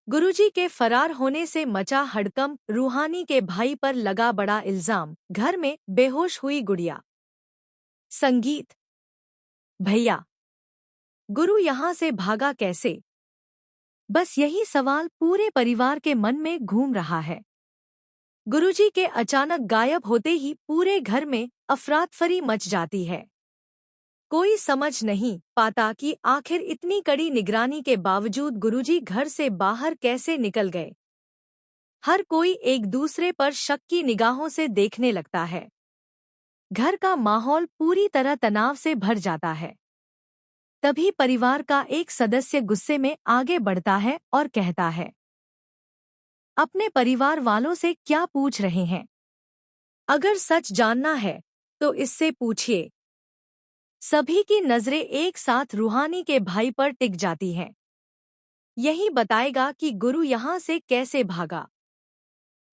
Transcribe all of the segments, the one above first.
गुरुजी के फरार होने से मचा हड़कंप, रूहानी के भाई पर लगा बड़ा इल्जाम, घर में बेहोश हुई गुड़िया। संगीत। भैया, गुरु यहाँ से भागा कैसे? बस यही सवाल पूरे परिवार के मन में घूम रहा है। गुरुजी के अचानक गायब होते ही पूरे घर में अफरातफरी मच जाती है। कोई समझ नहीं पाता कि आखिर इतनी कड़ी निगरानी के बावजूद गुरुजी घर से बाहर कैसे निकल गए। हर कोई एक दूसरे पर शक की निगाहों से देखने लगता है। घर का माहौल पूरी तरह तनाव से भर जाता है। तभी परिवार का एक सदस्य गुस्से में आगे बढ़ता है और कहता है, अपने परिवार वालों से क्या पूछ रहे हैं? अगर सच जानना है तो इससे पूछिए। सभी की नजरें एक साथ रूहानी के भाई पर टिक जाती हैं। यही बताएगा कि गुरु यहाँ से कैसे भागा।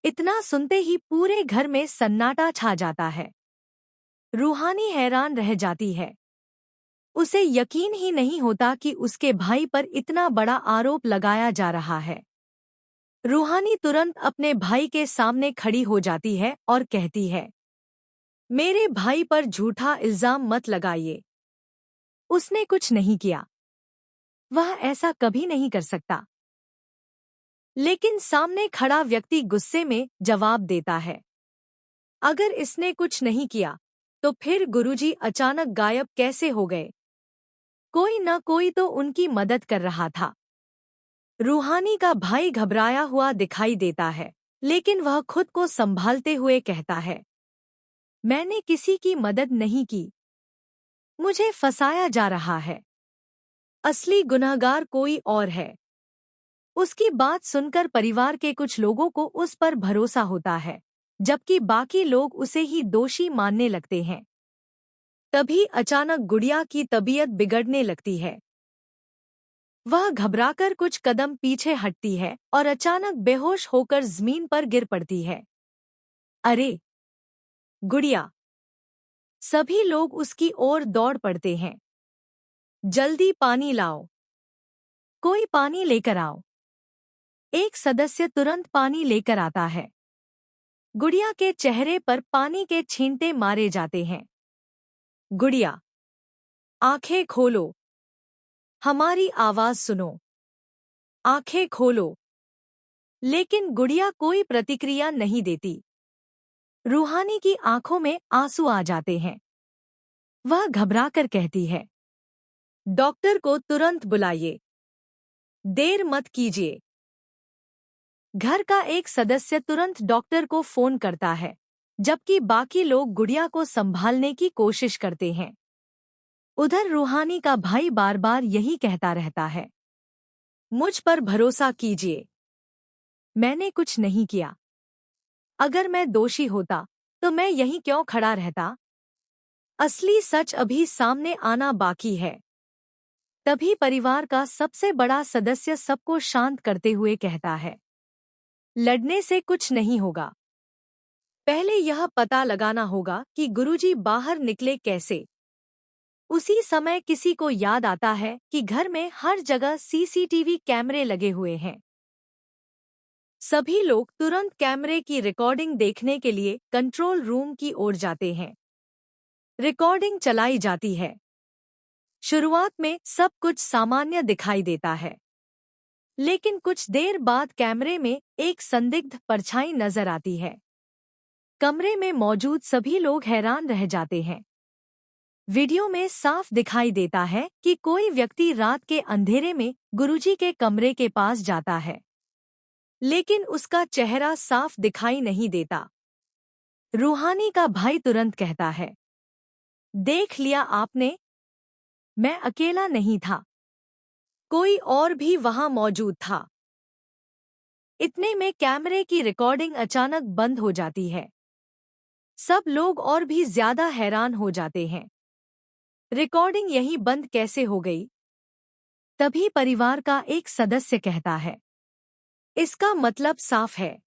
इतना सुनते ही पूरे घर में सन्नाटा छा जाता है। रूहानी हैरान रह जाती है। उसे यकीन ही नहीं होता कि उसके भाई पर इतना बड़ा आरोप लगाया जा रहा है। रूहानी तुरंत अपने भाई के सामने खड़ी हो जाती है और कहती है, मेरे भाई पर झूठा इल्जाम मत लगाइए। उसने कुछ नहीं किया। वह ऐसा कभी नहीं कर सकता। लेकिन सामने खड़ा व्यक्ति गुस्से में जवाब देता है, अगर इसने कुछ नहीं किया तो फिर गुरुजी अचानक गायब कैसे हो गए? कोई न कोई तो उनकी मदद कर रहा था। रूहानी का भाई घबराया हुआ दिखाई देता है, लेकिन वह खुद को संभालते हुए कहता है, मैंने किसी की मदद नहीं की। मुझे फंसाया जा रहा है। असली गुनहगार कोई और है। उसकी बात सुनकर परिवार के कुछ लोगों को उस पर भरोसा होता है, जबकि बाकी लोग उसे ही दोषी मानने लगते हैं। तभी अचानक गुड़िया की तबीयत बिगड़ने लगती है। वह घबराकर कुछ कदम पीछे हटती है और अचानक बेहोश होकर जमीन पर गिर पड़ती है। अरे गुड़िया! सभी लोग उसकी ओर दौड़ पड़ते हैं। जल्दी पानी लाओ। कोई पानी लेकर आओ। एक सदस्य तुरंत पानी लेकर आता है। गुड़िया के चेहरे पर पानी के छींटे मारे जाते हैं। गुड़िया, आंखें खोलो। हमारी आवाज सुनो। आंखें खोलो। लेकिन गुड़िया कोई प्रतिक्रिया नहीं देती। रूहानी की आंखों में आंसू आ जाते हैं। वह घबराकर कहती है, डॉक्टर को तुरंत बुलाइए। देर मत कीजिए। घर का एक सदस्य तुरंत डॉक्टर को फोन करता है, जबकि बाकी लोग गुड़िया को संभालने की कोशिश करते हैं। उधर रूहानी का भाई बार बार यही कहता रहता है, मुझ पर भरोसा कीजिए। मैंने कुछ नहीं किया। अगर मैं दोषी होता तो मैं यहीं क्यों खड़ा रहता? असली सच अभी सामने आना बाकी है। तभी परिवार का सबसे बड़ा सदस्य सबको शांत करते हुए कहता है, लड़ने से कुछ नहीं होगा। पहले यह पता लगाना होगा कि गुरुजी बाहर निकले कैसे। उसी समय किसी को याद आता है कि घर में हर जगह सीसीटीवी कैमरे लगे हुए हैं। सभी लोग तुरंत कैमरे की रिकॉर्डिंग देखने के लिए कंट्रोल रूम की ओर जाते हैं। रिकॉर्डिंग चलाई जाती है। शुरुआत में सब कुछ सामान्य दिखाई देता है, लेकिन कुछ देर बाद कैमरे में एक संदिग्ध परछाई नजर आती है। कमरे में मौजूद सभी लोग हैरान रह जाते हैं। वीडियो में साफ दिखाई देता है कि कोई व्यक्ति रात के अंधेरे में गुरुजी के कमरे के पास जाता है, लेकिन उसका चेहरा साफ दिखाई नहीं देता। रूहानी का भाई तुरंत कहता है, देख लिया आपने? मैं अकेला नहीं था। कोई और भी वहां मौजूद था। इतने में कैमरे की रिकॉर्डिंग अचानक बंद हो जाती है। सब लोग और भी ज्यादा हैरान हो जाते हैं। रिकॉर्डिंग यहीं बंद कैसे हो गई? तभी परिवार का एक सदस्य कहता है, इसका मतलब साफ है।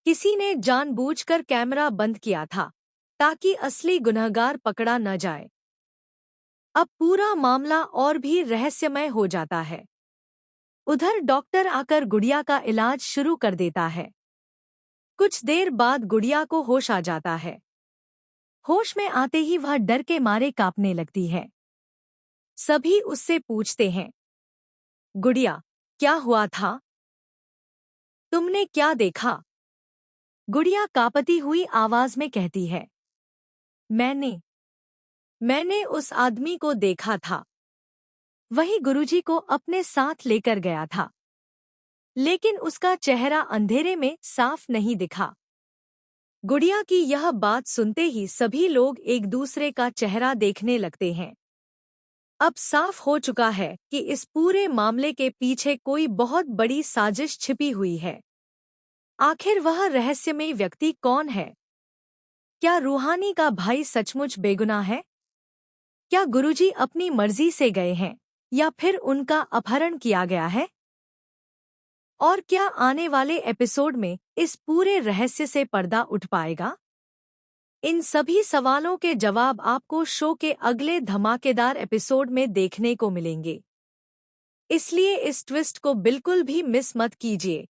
किसी ने जानबूझकर कैमरा बंद किया था ताकि असली गुनहगार पकड़ा न जाए। अब पूरा मामला और भी रहस्यमय हो जाता है। उधर डॉक्टर आकर गुड़िया का इलाज शुरू कर देता है। कुछ देर बाद गुड़िया को होश आ जाता है। होश में आते ही वह डर के मारे कांपने लगती है। सभी उससे पूछते हैं, गुड़िया, क्या हुआ था? तुमने क्या देखा? गुड़िया कांपती हुई आवाज में कहती है, मैंने उस आदमी को देखा था। वही गुरुजी को अपने साथ लेकर गया था, लेकिन उसका चेहरा अंधेरे में साफ नहीं दिखा। गुड़िया की यह बात सुनते ही सभी लोग एक दूसरे का चेहरा देखने लगते हैं। अब साफ हो चुका है कि इस पूरे मामले के पीछे कोई बहुत बड़ी साजिश छिपी हुई है। आखिर वह रहस्यमय व्यक्ति कौन है? क्या रूहानी का भाई सचमुच बेगुनाह है? क्या गुरुजी अपनी मर्जी से गए हैं या फिर उनका अपहरण किया गया है? और क्या आने वाले एपिसोड में इस पूरे रहस्य से पर्दा उठ पाएगा? इन सभी सवालों के जवाब आपको शो के अगले धमाकेदार एपिसोड में देखने को मिलेंगे। इसलिए इस ट्विस्ट को बिल्कुल भी मिस मत कीजिए।